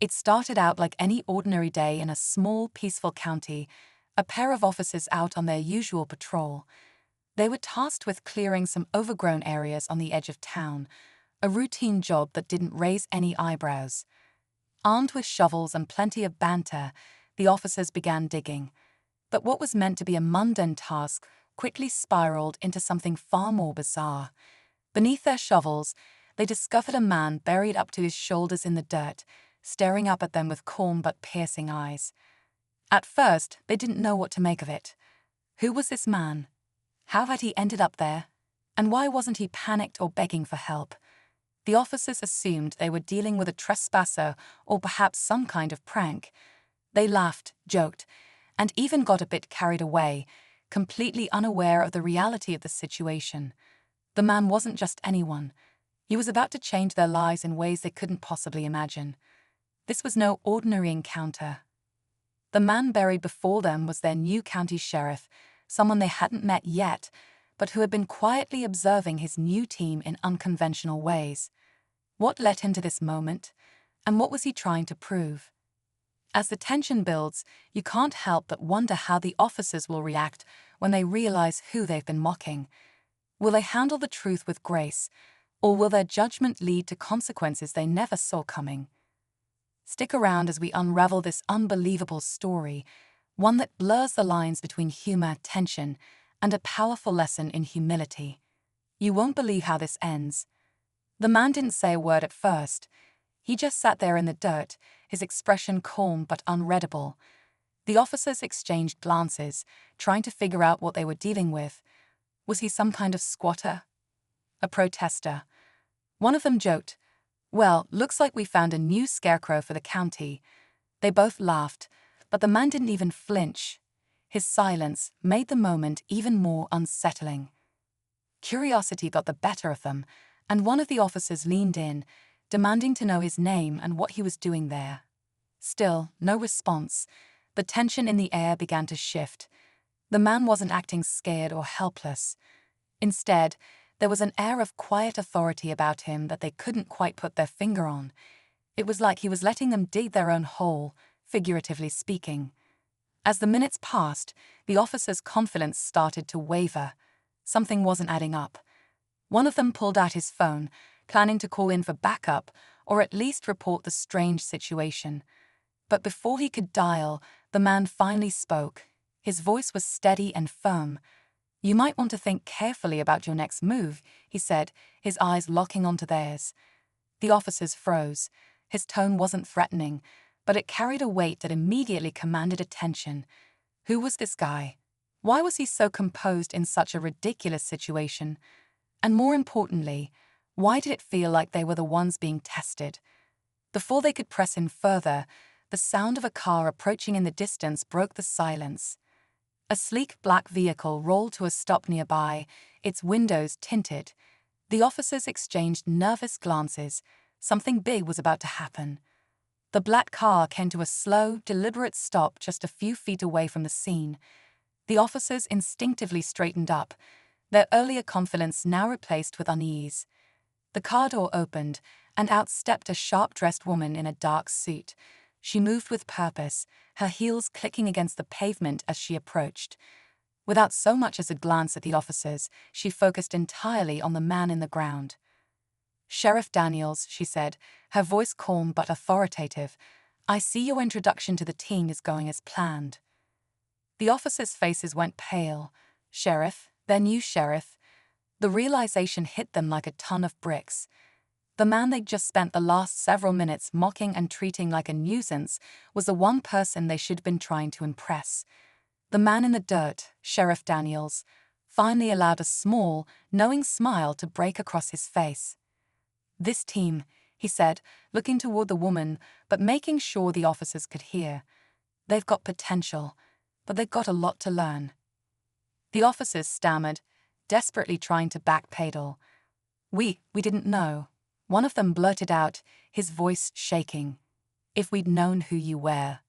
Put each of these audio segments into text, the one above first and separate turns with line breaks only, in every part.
It started out like any ordinary day in a small, peaceful county, a pair of officers out on their usual patrol. They were tasked with clearing some overgrown areas on the edge of town, a routine job that didn't raise any eyebrows. Armed with shovels and plenty of banter, the officers began digging. But what was meant to be a mundane task quickly spiraled into something far more bizarre. Beneath their shovels, they discovered a man buried up to his shoulders in the dirt, staring up at them with calm but piercing eyes. At first, they didn't know what to make of it. Who was this man? How had he ended up there? And why wasn't he panicked or begging for help? The officers assumed they were dealing with a trespasser or perhaps some kind of prank. They laughed, joked, and even got a bit carried away, completely unaware of the reality of the situation. The man wasn't just anyone. He was about to change their lives in ways they couldn't possibly imagine. This was no ordinary encounter. The man buried before them was their new county sheriff, someone they hadn't met yet, but who had been quietly observing his new team in unconventional ways. What led him to this moment? And what was he trying to prove? As the tension builds, you can't help but wonder how the officers will react when they realize who they've been mocking. Will they handle the truth with grace, or will their judgment lead to consequences they never saw coming? Stick around as we unravel this unbelievable story, one that blurs the lines between humor, tension, and a powerful lesson in humility. You won't believe how this ends. The man didn't say a word at first. He just sat there in the dirt, his expression calm but unreadable. The officers exchanged glances, trying to figure out what they were dealing with. Was he some kind of squatter? A protester? One of them joked, "Well, looks like we found a new scarecrow for the county." They both laughed, but the man didn't even flinch. His silence made the moment even more unsettling. Curiosity got the better of them, and one of the officers leaned in, demanding to know his name and what he was doing there. Still, no response. The tension in the air began to shift. The man wasn't acting scared or helpless. Instead, there was an air of quiet authority about him that they couldn't quite put their finger on. It was like he was letting them dig their own hole, figuratively speaking. As the minutes passed, the officer's confidence started to waver. Something wasn't adding up. One of them pulled out his phone, planning to call in for backup or at least report the strange situation. But before he could dial, the man finally spoke. His voice was steady and firm. "You might want to think carefully about your next move," he said, his eyes locking onto theirs. The officers froze. His tone wasn't threatening, but it carried a weight that immediately commanded attention. Who was this guy? Why was he so composed in such a ridiculous situation? And more importantly, why did it feel like they were the ones being tested? Before they could press in further, the sound of a car approaching in the distance broke the silence. A sleek black vehicle rolled to a stop nearby, its windows tinted. The officers exchanged nervous glances. Something big was about to happen. The black car came to a slow, deliberate stop just a few feet away from the scene. The officers instinctively straightened up, their earlier confidence now replaced with unease. The car door opened, and out stepped a sharp-dressed woman in a dark suit. She moved with purpose, her heels clicking against the pavement as she approached. Without so much as a glance at the officers, she focused entirely on the man in the ground. "Sheriff Daniels," she said, her voice calm but authoritative, "I see your introduction to the team is going as planned." The officers' faces went pale. Sheriff, their new sheriff. The realization hit them like a ton of bricks. The man they'd just spent the last several minutes mocking and treating like a nuisance was the one person they should have been trying to impress. The man in the dirt, Sheriff Daniels, finally allowed a small, knowing smile to break across his face. "This team," he said, looking toward the woman but making sure the officers could hear. "They've got potential, but they've got a lot to learn." The officers stammered, desperately trying to backpedal. We didn't know." One of them blurted out, his voice shaking. "If we'd known who you were."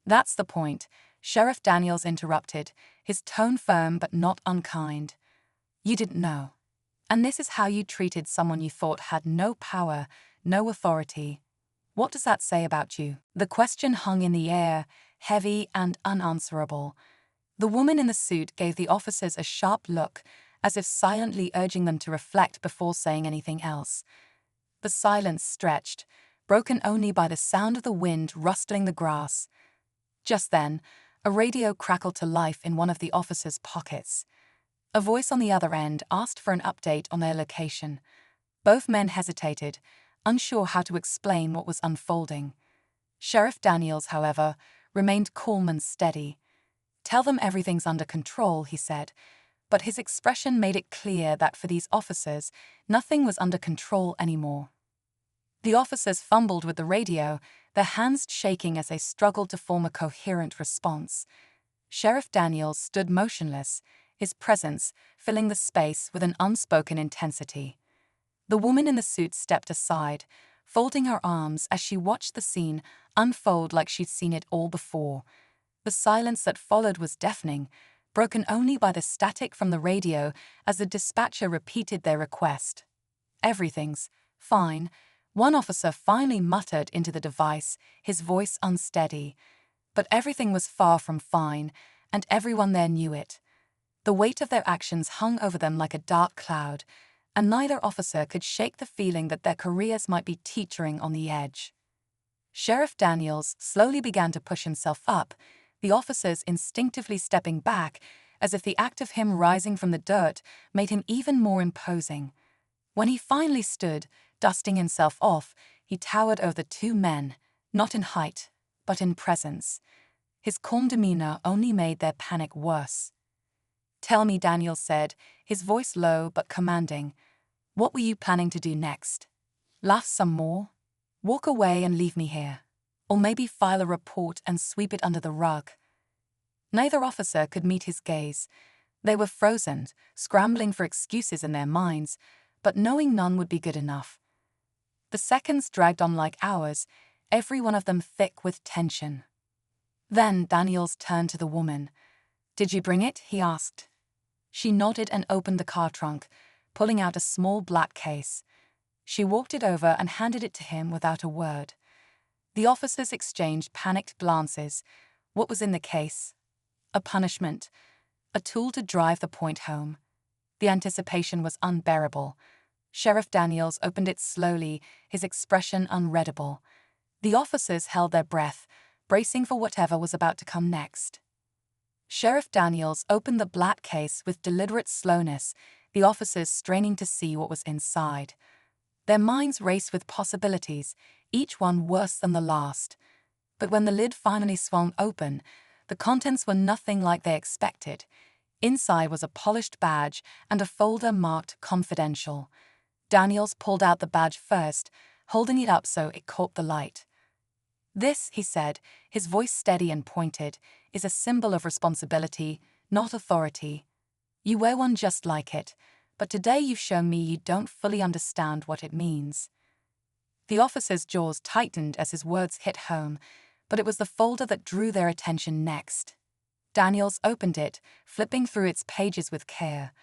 "That's the point," Sheriff Daniels interrupted, his tone firm but not unkind. "You didn't know. And this is how you treated someone you thought had no power, no authority." What does that say about you? The question hung in the air, heavy and unanswerable. The woman in the suit gave the officers a sharp look, as if silently urging them to reflect before saying anything else. The silence stretched, broken only by the sound of the wind rustling the grass. Just then, a radio crackled to life in one of the officers' pockets. A voice on the other end asked for an update on their location. Both men hesitated, unsure how to explain what was unfolding. Sheriff Daniels, however, remained calm and steady. "Tell them everything's under control," he said, but his expression made it clear that for these officers, nothing was under control anymore. The officers fumbled with the radio, their hands shaking as they struggled to form a coherent response. Sheriff Daniels stood motionless, his presence filling the space with an unspoken intensity. The woman in the suit stepped aside, folding her arms as she watched the scene unfold like she'd seen it all before. The silence that followed was deafening, broken only by the static from the radio as the dispatcher repeated their request. "Everything's fine," one officer finally muttered into the device, his voice unsteady. But everything was far from fine, and everyone there knew it. The weight of their actions hung over them like a dark cloud, and neither officer could shake the feeling that their careers might be teetering on the edge. Sheriff Daniels slowly began to push himself up, the officers instinctively stepping back, as if the act of him rising from the dirt made him even more imposing. When he finally stood, dusting himself off, he towered over the two men, not in height, but in presence. His calm demeanor only made their panic worse. "Tell me," Daniels said, his voice low but commanding, "what were you planning to do next? Laugh some more? Walk away and leave me here? Or maybe file a report and sweep it under the rug?" Neither officer could meet his gaze. They were frozen, scrambling for excuses in their minds, but knowing none would be good enough. The seconds dragged on like hours, every one of them thick with tension. Then Daniels turned to the woman. "Did you bring it?" he asked. She nodded and opened the car trunk, pulling out a small black case. She walked it over and handed it to him without a word. The officers exchanged panicked glances. What was in the case? A punishment, a tool to drive the point home. The anticipation was unbearable. Sheriff Daniels opened it slowly, his expression unreadable. The officers held their breath, bracing for whatever was about to come next. Sheriff Daniels opened the black case with deliberate slowness, the officers straining to see what was inside. Their minds raced with possibilities, each one worse than the last. But when the lid finally swung open, the contents were nothing like they expected. Inside was a polished badge and a folder marked "Confidential." Daniels pulled out the badge first, holding it up so it caught the light. "This," he said, his voice steady and pointed, "is a symbol of responsibility, not authority. You wear one just like it, but today you've shown me you don't fully understand what it means." The officer's jaws tightened as his words hit home, but it was the folder that drew their attention next. Daniels opened it, flipping through its pages with care.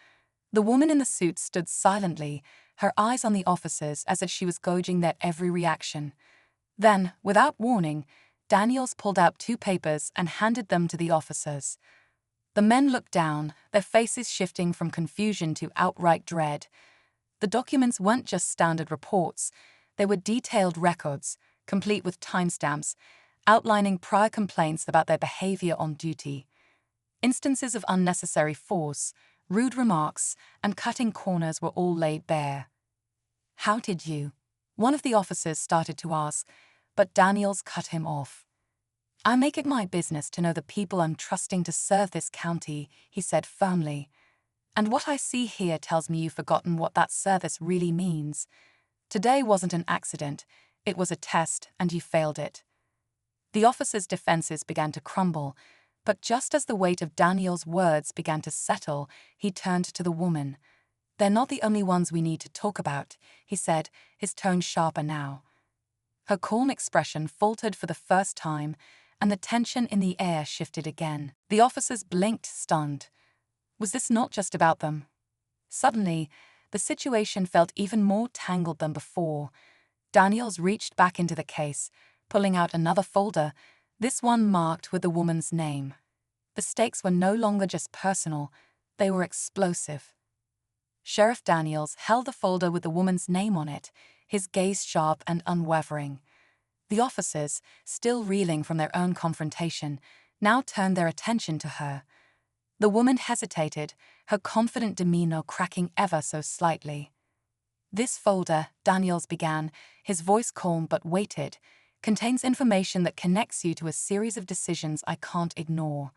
The woman in the suit stood silently, her eyes on the officers as if she was gauging their every reaction. Then, without warning, Daniels pulled out two papers and handed them to the officers. The men looked down, their faces shifting from confusion to outright dread. The documents weren't just standard reports, they were detailed records, complete with timestamps, outlining prior complaints about their behavior on duty. Instances of unnecessary force, rude remarks, and cutting corners were all laid bare. "How did you?" one of the officers started to ask, but Daniels cut him off. "I make it my business to know the people I'm trusting to serve this county," he said firmly. "And what I see here tells me you've forgotten what that service really means. Today wasn't an accident, it was a test, and you failed it." The officer's defenses began to crumble, but just as the weight of Daniel's words began to settle, he turned to the woman. "They're not the only ones we need to talk about," he said, his tone sharper now. Her calm expression faltered for the first time, and the tension in the air shifted again. The officers blinked, stunned. Was this not just about them? Suddenly, the situation felt even more tangled than before. Daniels reached back into the case, pulling out another folder, this one marked with the woman's name. The stakes were no longer just personal, they were explosive. Sheriff Daniels held the folder with the woman's name on it, his gaze sharp and unwavering. The officers, still reeling from their own confrontation, now turned their attention to her. The woman hesitated, her confident demeanor cracking ever so slightly. "This folder," Daniels began, his voice calm but weighted, "contains information that connects you to a series of decisions I can't ignore.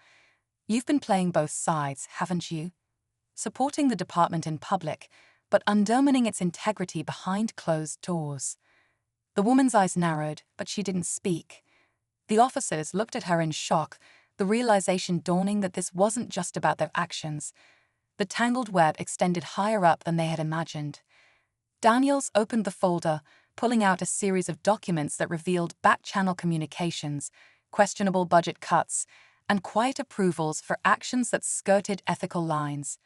You've been playing both sides, haven't you? Supporting the department in public, but undermining its integrity behind closed doors." The woman's eyes narrowed, but she didn't speak. The officers looked at her in shock, the realization dawning that this wasn't just about their actions. The tangled web extended higher up than they had imagined. Daniels opened the folder, pulling out a series of documents that revealed back-channel communications, questionable budget cuts, and quiet approvals for actions that skirted ethical lines.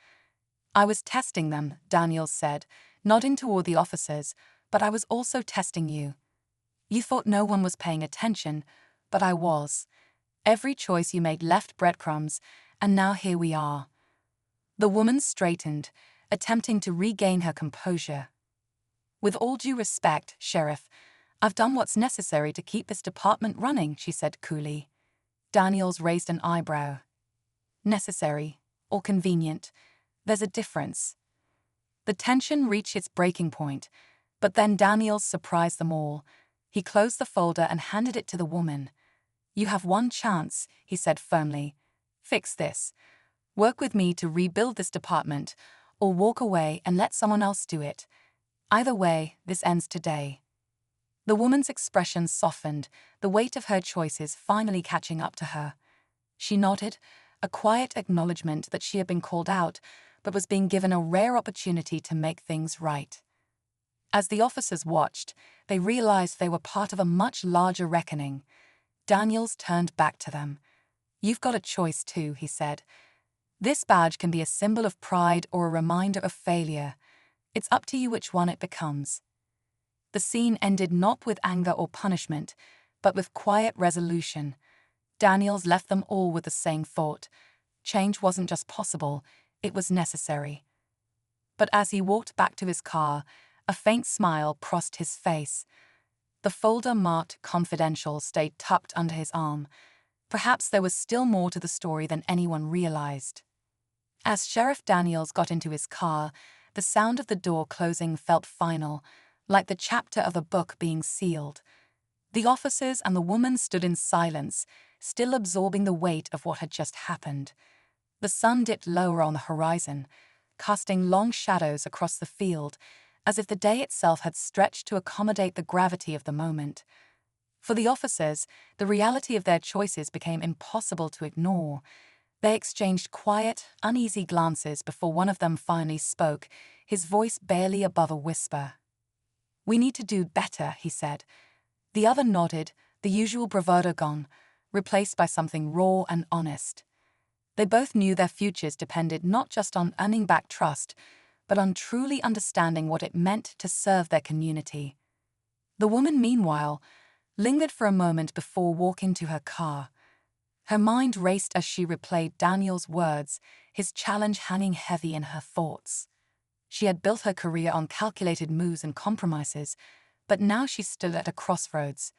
"I was testing them," Daniels said, nodding toward the officers, "but I was also testing you. You thought no one was paying attention, but I was. Every choice you made left breadcrumbs, and now here we are." The woman straightened, attempting to regain her composure. "With all due respect, Sheriff, I've done what's necessary to keep this department running," she said coolly. Daniels raised an eyebrow. "Necessary, or convenient, there's a difference." The tension reached its breaking point, but then Daniels surprised them all. He closed the folder and handed it to the woman. "You have one chance," he said firmly. "Fix this. Work with me to rebuild this department, or walk away and let someone else do it. Either way, this ends today." The woman's expression softened, the weight of her choices finally catching up to her. She nodded, a quiet acknowledgement that she had been called out, but was being given a rare opportunity to make things right. As the officers watched, they realized they were part of a much larger reckoning. Daniels turned back to them. "You've got a choice too," he said. "This badge can be a symbol of pride or a reminder of failure. It's up to you which one it becomes." The scene ended not with anger or punishment, but with quiet resolution. Daniels left them all with the same thought. Change wasn't just possible, it was necessary. But as he walked back to his car, a faint smile crossed his face. The folder marked "Confidential" stayed tucked under his arm. Perhaps there was still more to the story than anyone realized. As Sheriff Daniels got into his car, the sound of the door closing felt final, like the chapter of a book being sealed. The officers and the woman stood in silence, still absorbing the weight of what had just happened. The sun dipped lower on the horizon, casting long shadows across the field, as if the day itself had stretched to accommodate the gravity of the moment. For the officers, the reality of their choices became impossible to ignore. They exchanged quiet, uneasy glances before one of them finally spoke, his voice barely above a whisper. "We need to do better," he said. The other nodded, the usual bravado gone, replaced by something raw and honest. They both knew their futures depended not just on earning back trust, but on truly understanding what it meant to serve their community. The woman, meanwhile, lingered for a moment before walking to her car. Her mind raced as she replayed Daniel's words, his challenge hanging heavy in her thoughts. She had built her career on calculated moves and compromises, but now she stood at a crossroads.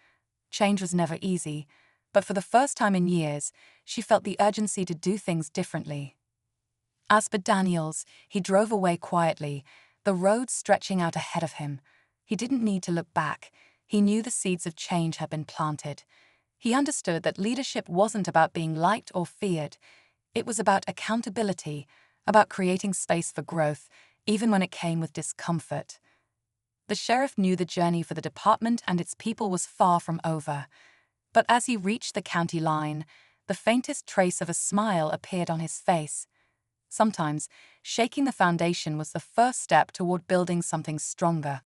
Change was never easy, but for the first time in years, she felt the urgency to do things differently. As for Daniels, he drove away quietly, the road stretching out ahead of him. He didn't need to look back. He knew the seeds of change had been planted. He understood that leadership wasn't about being liked or feared. It was about accountability, about creating space for growth, even when it came with discomfort. The sheriff knew the journey for the department and its people was far from over. But as he reached the county line, the faintest trace of a smile appeared on his face. Sometimes, shaking the foundation was the first step toward building something stronger.